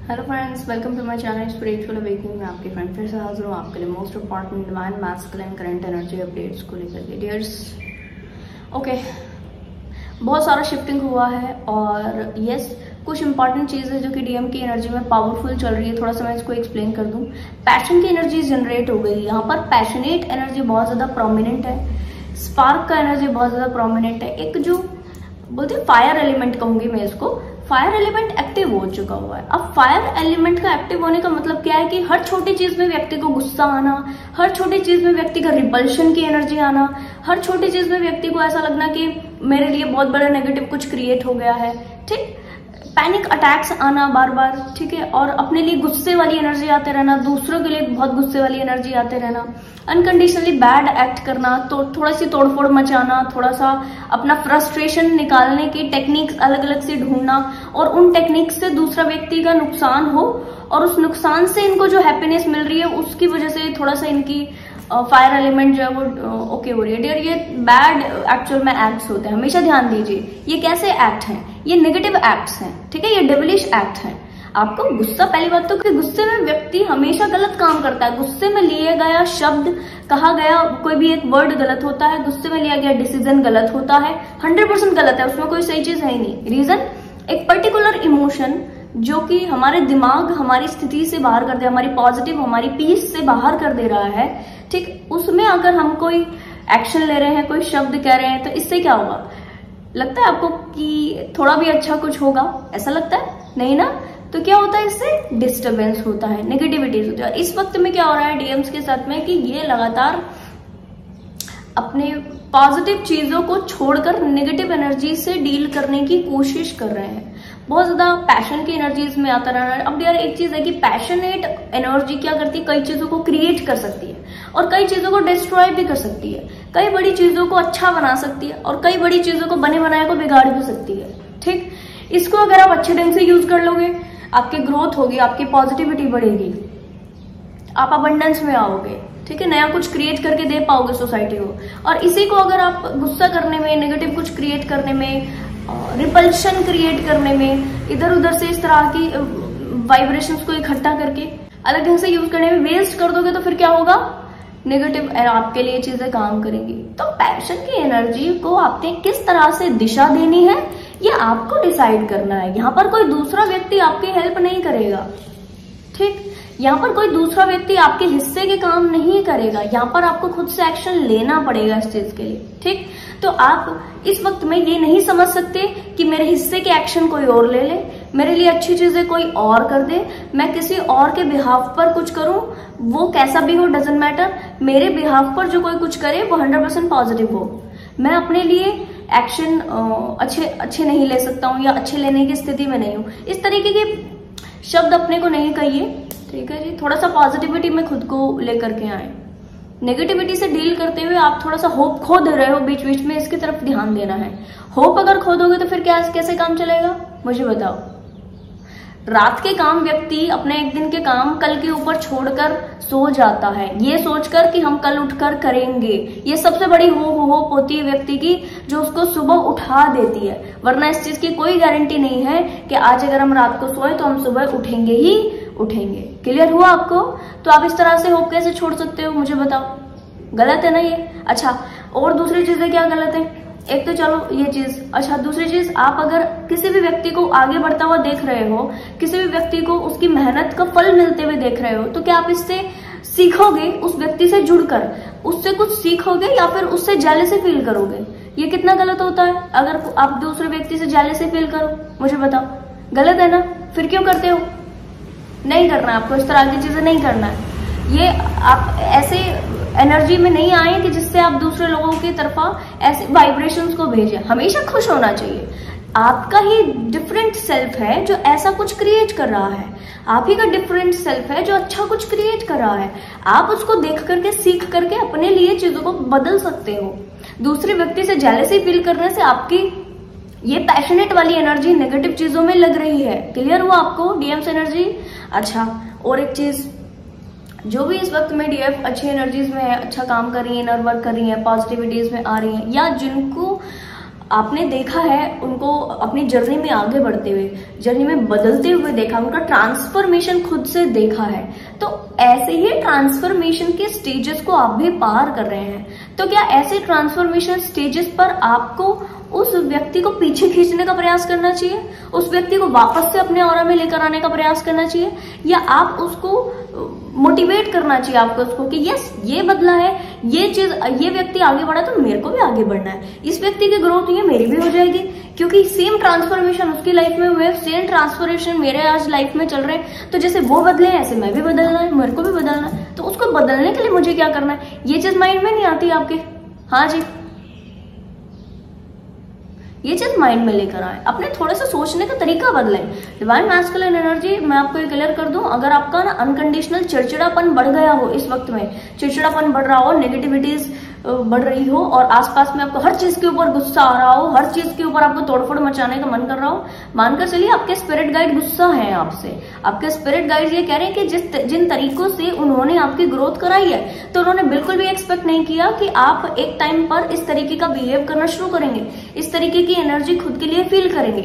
Hello friends, welcome to my channel spiritual awakening में आपके friend फिर से हाजिर हूँ आपके लिए most important divine masculine current energy updates को लेकर के। डियर्स, ओके, बहुत सारा शिफ्टिंग हुआ है और यस, कुछ इंपॉर्टेंट चीज़ें जो कि डीएम की एनर्जी में पावरफुल चल रही है, थोड़ा सा मैं इसको एक्सप्लेन कर दूँ। पैशन की एनर्जी जनरेट हो गई, यहाँ पर पैशनेट एनर्जी बहुत ज़्यादा प्रोमिनेंट है, स्पार्क का एनर्जी बहुत ज़्यादा प्रोमिनेंट है। एक जो बोलते हैं फायर एलिमेंट कहूंगी मैं इसको, फायर एलिमेंट एक्टिव हो चुका हुआ है। अब फायर एलिमेंट का एक्टिव होने का मतलब क्या है कि हर छोटी चीज में व्यक्ति को गुस्सा आना, हर छोटी चीज में व्यक्ति का रिपल्शन की एनर्जी आना, हर छोटी चीज में व्यक्ति को ऐसा लगना कि मेरे लिए बहुत बड़ा नेगेटिव कुछ क्रिएट हो गया है, ठीक, पैनिक अटैक्स आना बार बार, ठीक है, और अपने लिए गुस्से वाली एनर्जी आते रहना, दूसरों के लिए बहुत गुस्से वाली एनर्जी आते रहना, अनकंडीशनली बैड एक्ट करना, तो थोड़ा सी तोड़फोड़ मचाना, थोड़ा सा अपना फ्रस्ट्रेशन निकालने की टेक्निक्स अलग अलग से ढूंढना और उन टेक्निक्स से दूसरा व्यक्ति का नुकसान हो और उस नुकसान से इनको जो हैप्पीनेस मिल रही है उसकी वजह से थोड़ा सा इनकी फायर एलिमेंट जो है वो ओके हो रही है। डियर, ये बैड एक्चुअल में एक्ट्स होते हैं, हमेशा ध्यान दीजिए। ये कैसे एक्ट हैं? ये नेगेटिव एक्ट्स हैं, ठीक है, ये डेविलिश एक्ट हैं। आपको गुस्सा, पहली बात तो कि गुस्से में व्यक्ति हमेशा गलत काम करता है। गुस्से में लिए गया शब्द, कहा गया कोई भी एक वर्ड गलत होता है, गुस्से में लिया गया डिसीजन गलत होता है, 100% गलत है, उसमें कोई सही चीज है ही नहीं। रीजन, एक पर्टिकुलर इमोशन जो कि हमारे दिमाग हमारी स्थिति से बाहर कर दे, हमारी पॉजिटिव, हमारी पीस से बाहर कर दे रहा है, ठीक, उसमें अगर हम कोई एक्शन ले रहे हैं, कोई शब्द कह रहे हैं, तो इससे क्या होगा? लगता है आपको कि थोड़ा भी अच्छा कुछ होगा? ऐसा लगता है? नहीं ना? तो क्या होता है? इससे डिस्टरबेंस होता है, नेगेटिविटीज होती है। इस वक्त में क्या हो रहा है डीएम्स के साथ में कि ये लगातार अपने पॉजिटिव चीजों को छोड़कर नेगेटिव एनर्जी से डील करने की कोशिश कर रहे हैं। बहुत ज्यादा पैशन की एनर्जीज में आता रहना है। अब यार एक चीज है कि पैशनेट एनर्जी क्या करती है, कई चीजों को क्रिएट कर सकती है और कई चीजों को डिस्ट्रॉय भी कर सकती है, कई बड़ी चीजों को अच्छा बना सकती है और कई बड़ी चीजों को बने बनाए को बिगाड़ भी सकती है, ठीक। इसको अगर आप अच्छे ढंग से यूज कर लोगे, आपकी ग्रोथ होगी, आपकी पॉजिटिविटी बढ़ेगी, आप अबंडेंस में आओगे, ठीक है, नया कुछ क्रिएट करके दे पाओगे सोसाइटी को। और इसी को अगर आप गुस्सा करने में, नेगेटिव कुछ क्रिएट करने में, रिपल्शन क्रिएट करने में, इधर उधर से इस तरह की वाइब्रेशंस को इकट्ठा करके अलग ढंग से यूज करने में वेस्ट कर दोगे, तो फिर क्या होगा? नेगेटिव आपके लिए चीजें काम करेंगी। तो पैशन की एनर्जी को आपने किस तरह से दिशा देनी है, ये आपको डिसाइड करना है। यहाँ पर कोई दूसरा व्यक्ति आपकी हेल्प नहीं करेगा, ठीक, यहाँ पर कोई दूसरा व्यक्ति आपके हिस्से के काम नहीं करेगा, यहाँ पर आपको खुद से एक्शन लेना पड़ेगा इस चीज के लिए, ठीक। तो आप इस वक्त में ये नहीं समझ सकते कि मेरे हिस्से के एक्शन कोई और ले ले, मेरे लिए अच्छी चीजें कोई और कर दे, मैं किसी और के बिहाफ पर कुछ करूं, वो कैसा भी हो डजंट मैटर, मेरे बिहाफ पर जो कोई कुछ करे वो 100% पॉजिटिव हो। मैं अपने लिए एक्शन अच्छे नहीं ले सकता हूँ या अच्छे लेने की स्थिति में नहीं हूँ, इस तरीके के शब्द अपने को नहीं कहिए, ठीक है जी। थोड़ा सा पॉजिटिविटी में खुद को लेकर के आए। नेगेटिविटी से डील करते हुए आप थोड़ा सा होप खो दे रहे हो बीच बीच में, इसकी तरफ ध्यान देना है। होप अगर खो दोगे तो फिर कैसे काम चलेगा, मुझे बताओ। रात के काम व्यक्ति अपने एक दिन के काम कल के ऊपर छोड़कर सो जाता है, ये सोचकर कि हम कल उठकर करेंगे। ये सबसे बड़ी होप होती है व्यक्ति की, जो उसको सुबह उठा देती है। वरना इस चीज की कोई गारंटी नहीं है कि आज अगर हम रात को सोए तो हम सुबह उठेंगे ही उठेंगे। क्लियर हुआ आपको? तो आप इस तरह से होप कैसे छोड़ सकते हो, मुझे बताओ। गलत है ना ये? अच्छा, और दूसरी चीजें क्या गलत है? एक तो चलो ये चीज, अच्छा दूसरी चीज, आप अगर किसी भी व्यक्ति को आगे बढ़ता हुआ देख रहे हो, किसी भी व्यक्ति को उसकी मेहनत का फल मिलते हुए देख रहे हो, तो क्या आप इससे सीखोगे? उस व्यक्ति से जुड़कर उससे कुछ सीखोगे या फिर उससे जेलसी फील करोगे? ये कितना गलत होता है अगर आप दूसरे व्यक्ति से जेलसी फील करो, मुझे बताओ। गलत है ना? फिर क्यों करते हो? नहीं करना है आपको, इस तरह की चीजें नहीं करना है। ये आप ऐसे एनर्जी में नहीं आए कि जिससे आप दूसरे लोगों की तरफा ऐसे वाइब्रेशंस को भेजें। हमेशा खुश होना चाहिए। आपका ही डिफरेंट सेल्फ है जो ऐसा कुछ क्रिएट कर रहा है, आप ही का डिफरेंट सेल्फ है जो अच्छा कुछ क्रिएट कर रहा है। आप उसको देख करके, सीख करके अपने लिए चीजों को बदल सकते हो। दूसरे व्यक्ति से जेलसी फील करने से आपकी ये पैशनेट वाली एनर्जी नेगेटिव चीजों में लग रही है। क्लियर हुआ आपको डीएम्स एनर्जी? अच्छा, और एक चीज, जो भी इस वक्त में डीएफ अच्छी एनर्जीज में है, अच्छा काम कर रही है, इनर वर्क कर रही है, पॉजिटिविटीज में आ रही है, या जिनको आपने देखा है उनको अपनी जर्नी में आगे बढ़ते हुए, जर्नी में बदलते हुए देखा, उनका ट्रांसफॉर्मेशन खुद से देखा है। तो ऐसे ही ट्रांसफॉर्मेशन के स्टेजेस को आप भी पार कर रहे हैं। तो क्या ऐसे ट्रांसफॉर्मेशन स्टेजेस पर आपको उस व्यक्ति को पीछे खींचने का प्रयास करना चाहिए, उस व्यक्ति को वापस से अपने ऑरा में लेकर आने का प्रयास करना चाहिए, या आप उसको मोटिवेट करना चाहिए आपको उसको कि यस ये बदला है, ये चीज, ये व्यक्ति आगे बढ़ा तो मेरे को भी आगे बढ़ना है, इस व्यक्ति की ग्रोथ हुई है मेरी भी हो जाएगी, क्योंकि सेम ट्रांसफॉर्मेशन उसकी लाइफ में हुए, सेम ट्रांसफॉर्मेशन मेरे आज लाइफ में चल रहे हैं। तो जैसे वो बदले हैं ऐसे मैं भी बदलना है, मेरे को भी बदलना है। तो उसको बदलने के लिए मुझे क्या करना है, ये चीज माइंड में नहीं आती आपके। हाँ जी, ये चीज माइंड में लेकर आए, अपने थोड़ा सा सोचने का तरीका बदलें। डिवाइन मैस्कुलिन एनर्जी, मैं आपको ये क्लियर कर दूं, अगर आपका ना अनकंडीशनल चिड़चिड़ापन बढ़ गया हो, इस वक्त में चिड़चिड़ापन बढ़ रहा हो, नेगेटिविटीज बढ़ रही हो, और आसपास में आपको हर चीज के ऊपर गुस्सा आ रहा हो, हर चीज के ऊपर आपको तोड़फोड़ मचाने का मन कर रहा हो, मानकर चलिए आपके स्पिरिट गाइड गुस्सा है आपसे। आपके स्पिरिट गाइड ये कह रहे हैं कि जिन तरीकों से उन्होंने आपकी ग्रोथ कराई है, तो उन्होंने बिल्कुल भी एक्सपेक्ट नहीं किया कि आप एक टाइम पर इस तरीके का बिहेव करना शुरू करेंगे, इस तरीके की एनर्जी खुद के लिए फील करेंगे,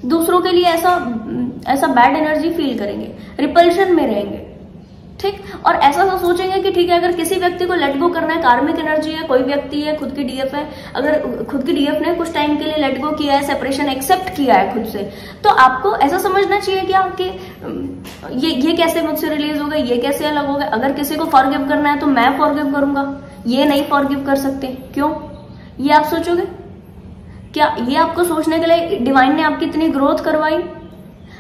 दूसरों के लिए ऐसा बैड एनर्जी फील करेंगे, रिपल्शन में रहेंगे। ठीक, और ऐसा सोचेंगे कि ठीक है, अगर किसी व्यक्ति को लेट गो करना है, कार्मिक एनर्जी है, कोई व्यक्ति है, खुद की डीएफ है, अगर खुद की डीएफ ने कुछ टाइम के लिए लेट गो किया है, सेपरेशन एक्सेप्ट किया है खुद से, तो आपको ऐसा समझना चाहिए कि ये कैसे मुझसे रिलीज हो गए, ये कैसे अलग हो गए। अगर किसी को फॉरगिव करना है तो मैं फॉरगिव करूंगा, ये नहीं फॉरगिव कर सकते, क्यों, ये आप सोचोगे क्या? ये आपको सोचने के लिए डिवाइन ने आपकी इतनी ग्रोथ करवाई?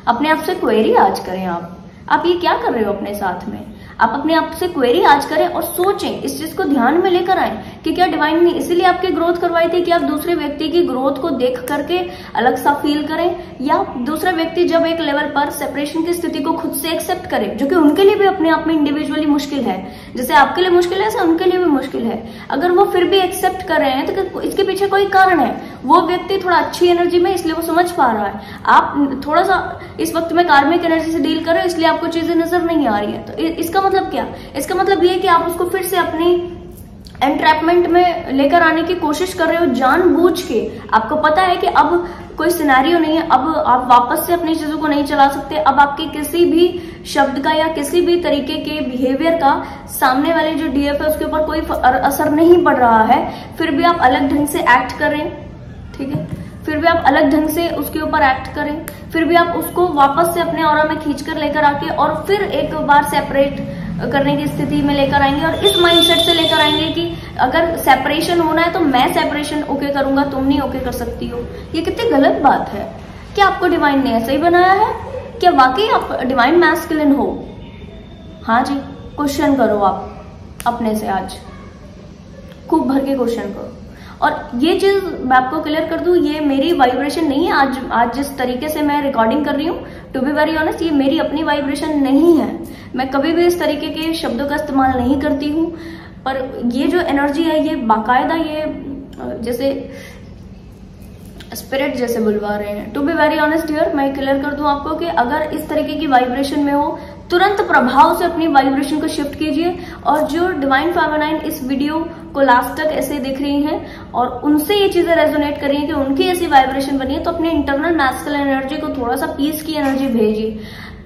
अपने आप से क्वेरी आज करें। आप ये क्या कर रहे हो अपने साथ में? आप अपने आप से क्वेरी आज करें और सोचें, इस चीज को ध्यान में लेकर आए कि क्या डिवाइन ने इसीलिए आपकी ग्रोथ करवाई थी कि आप दूसरे व्यक्ति की ग्रोथ को देख करके अलग सा फील करें, या दूसरा व्यक्ति जब एक लेवल पर सेपरेशन की स्थिति को खुद से एक्सेप्ट करे, जो कि उनके लिए भी अपने आप में इंडिविजुअली मुश्किल है, जैसे आपके लिए मुश्किल है ऐसा उनके लिए भी मुश्किल है। अगर वो फिर भी एक्सेप्ट कर रहे हैं तो इसके पीछे कोई कारण है। वो व्यक्ति थोड़ा अच्छी एनर्जी में, इसलिए वो समझ पा रहा है। आप थोड़ा सा इस वक्त में कार्मिक एनर्जी से डील कर रहे हो, इसलिए आपको चीजें नजर नहीं आ रही है। तो इसका मतलब क्या? इसका मतलब ये कि आप उसको फिर से अपनी एंट्रैपमेंट में लेकर आने की कोशिश कर रहे हो जानबूझ के। आपको पता है कि अब कोई सिनेरियो नहीं है, अब आप वापस से अपनी चीजों को नहीं चला सकते, अब आपके किसी भी शब्द का या किसी भी तरीके के बिहेवियर का सामने वाले जो डीएफ है उसके ऊपर कोई असर नहीं पड़ रहा है, फिर भी आप अलग ढंग से एक्ट करें, ठीक है, फिर भी आप अलग ढंग से उसके ऊपर एक्ट करें, फिर भी आप उसको वापस से अपने ऑरा में खींचकर लेकर आके और फिर एक बार सेपरेट करने की स्थिति में लेकर आएंगे, और इस माइंडसेट से लेकर आएंगे कि अगर सेपरेशन होना है तो मैं सेपरेशन ओके करूंगा, तुम नहीं ओके कर सकती हो। ये कितनी गलत बात है। क्या आपको डिवाइन ने ऐसा ही बनाया है? क्या वाकई आप डिवाइन मैस्कुलिन हो? हाँ जी, क्वेश्चन करो आप अपने से, आज खूब भर के क्वेश्चन करो। और ये चीज मैं आपको क्लियर कर दूं, ये मेरी वाइब्रेशन नहीं है। आज जिस तरीके से मैं रिकॉर्डिंग कर रही हूँ, टू बी वेरी ऑनेस्ट, ये मेरी अपनी वाइब्रेशन नहीं है। मैं कभी भी इस तरीके के शब्दों का इस्तेमाल नहीं करती हूँ, पर ये जो एनर्जी है ये बाकायदा ये जैसे स्पिरिट जैसे बुलवा रहे हैं। To be very honest here, मैं क्लियर कर दूं आपको कि अगर इस तरीके की वाइब्रेशन में हो, तुरंत प्रभाव से अपनी वाइब्रेशन को शिफ्ट कीजिए। और जो डिवाइन फेमिनाइन इस वीडियो को लास्ट तक ऐसे देख रही हैं और उनसे ये चीजें रेजोनेट कर रही हैं कि उनकी ऐसी वाइब्रेशन बनी है, तो अपने इंटरनल मैस्कुलिन एनर्जी को थोड़ा सा पीस की एनर्जी भेजिए,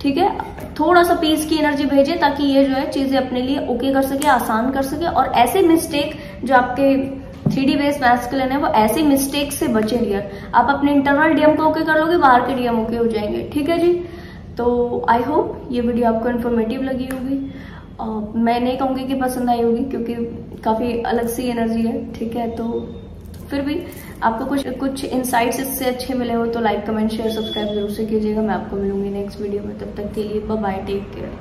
ठीक है, थोड़ा सा पीस की एनर्जी भेजिए, ताकि ये जो है चीजें अपने लिए ओके कर सके, आसान कर सके, और ऐसे मिस्टेक जो आपके 3D बेस मैस्कुलिन है वो ऐसे मिस्टेक से बचे। डियर, आप अपने इंटरनल डीएम को ओके कर लोगे, बाहर के डीएम ओके हो जाएंगे, ठीक है जी। तो आई होप ये वीडियो आपको इन्फॉर्मेटिव लगी होगी। मैं नहीं कहूँगी कि पसंद आई होगी, क्योंकि काफ़ी अलग सी एनर्जी है, ठीक है। तो फिर भी आपको कुछ इनसाइट्स इससे अच्छे मिले हो तो लाइक, कमेंट, शेयर, सब्सक्राइब जरूर से कीजिएगा। मैं आपको मिलूंगी नेक्स्ट वीडियो में, तब तक के लिए बाय बाय, टेक केयर।